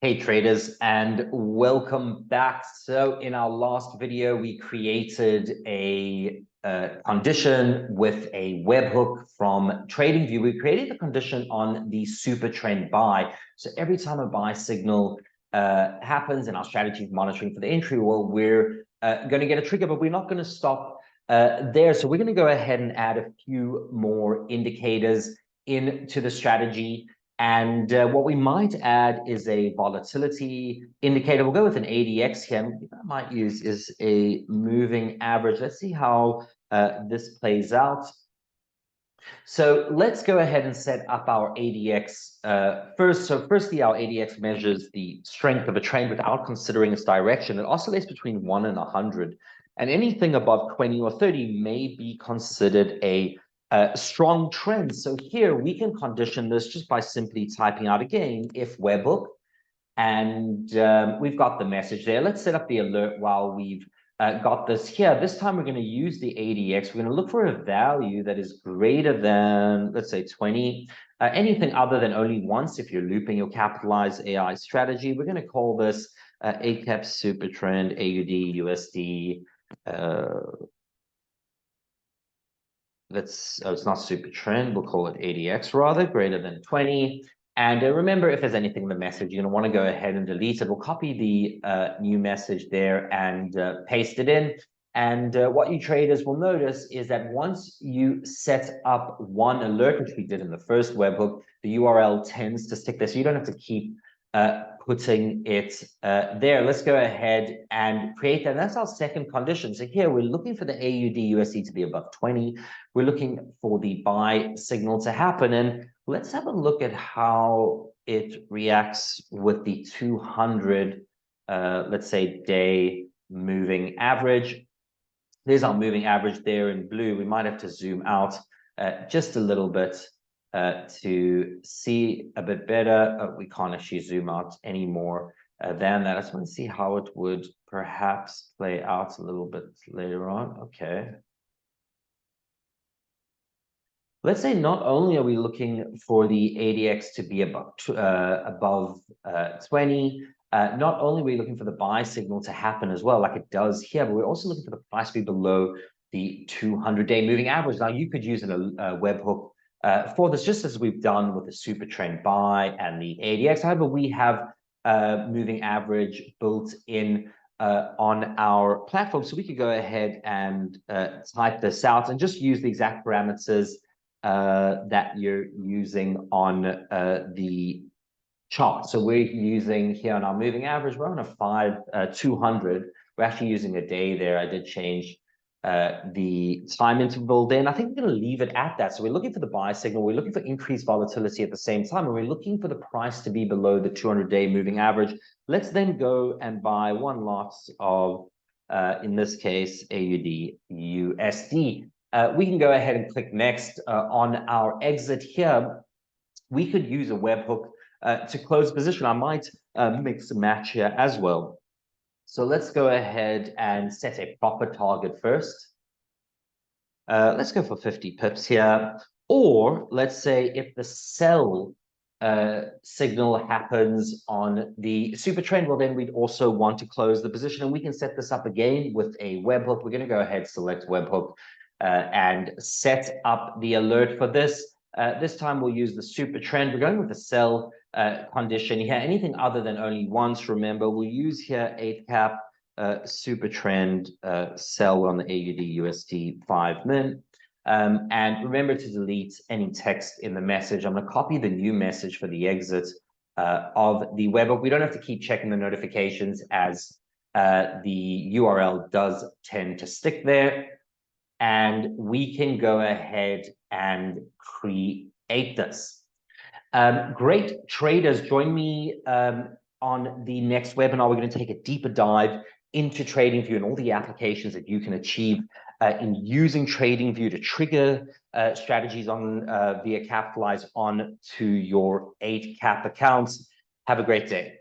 Hey traders, and welcome back. So in our last video, we created a condition with a webhook from TradingView. We created a condition on the super trend buy. So every time a buy signal happens in our strategy monitoring for the entry, well, we're going to get a trigger, but we're not going to stop there. So we're going to go ahead and add a few more indicators into the strategy. And what we might add is a volatility indicator. We'll go with an ADX here. And what I might use is a moving average. Let's see how this plays out. So let's go ahead and set up our ADX first. So firstly, our ADX measures the strength of a trend without considering its direction. It oscillates between 1 and 100. And anything above 20 or 30 may be considered a strong trend. So here we can condition this just by simply typing out again, if webhook, and we've got the message there. Let's set up the alert while we've got this here. This time we're going to use the ADX. We're going to look for a value that is greater than, let's say, 20. Anything other than only once if you're looping your capitalise.ai strategy. We're going to call this Eightcap super trend, AUD, USD. It's not super trend, we'll call it ADX rather, greater than 20. And remember, if there's anything in the message, you're going to want to go ahead and delete it. We'll copy the new message there and paste it in. And what you traders will notice is that once you set up one alert, which we did in the first webhook, the URL tends to stick there. So you don't have to keep putting it there. Let's go ahead and create that. And that's our second condition. So here we're looking for the AUD USD to be above 20. We're looking for the buy signal to happen. And let's have a look at how it reacts with the 200, let's say, day moving average. There's our moving average there in blue. We might have to zoom out just a little bit to see a bit better. We can't actually zoom out any more than that. I just want to see how it would perhaps play out a little bit later on. Okay. Let's say not only are we looking for the ADX to be above 20, not only are we looking for the buy signal to happen as well, like it does here, but we're also looking for the price to be below the 200-day moving average. Now, you could use a webhook for this, just as we've done with the super trend buy and the ADX. However, we have moving average built in on our platform. So we could go ahead and type this out and just use the exact parameters that you're using on the chart. So we're using here on our moving average, we're on a 200. We're actually using a day there. I did change the time interval there, and I think we're going to leave it at that. So we're looking for the buy signal, we're looking for increased volatility at the same time, and we're looking for the price to be below the 200-day moving average. Let's then go and buy one lot of, in this case, AUD USD. We can go ahead and click next on our exit here. We could use a webhook to close position. I might mix and match here as well. So let's go ahead and set a profit target first. Let's go for 50 pips here. Or let's say if the sell signal happens on the super trend, well, then we'd also want to close the position. And we can set this up again with a webhook. We're going to go ahead, select webhook, and set up the alert for this. This time we'll use the super trend. We're going with the sell condition here. Anything other than only once, remember, we'll use here Eightcap super trend sell on the AUD USD 5 min. And remember to delete any text in the message. I'm going to copy the new message for the exit of the webhook. We don't have to keep checking the notifications as the URL does tend to stick there. And we can go ahead and create this. Great traders, join me on the next webinar. We're going to take a deeper dive into TradingView and all the applications that you can achieve in using TradingView to trigger strategies on via Capitalize on to your 8cap accounts. Have a great day.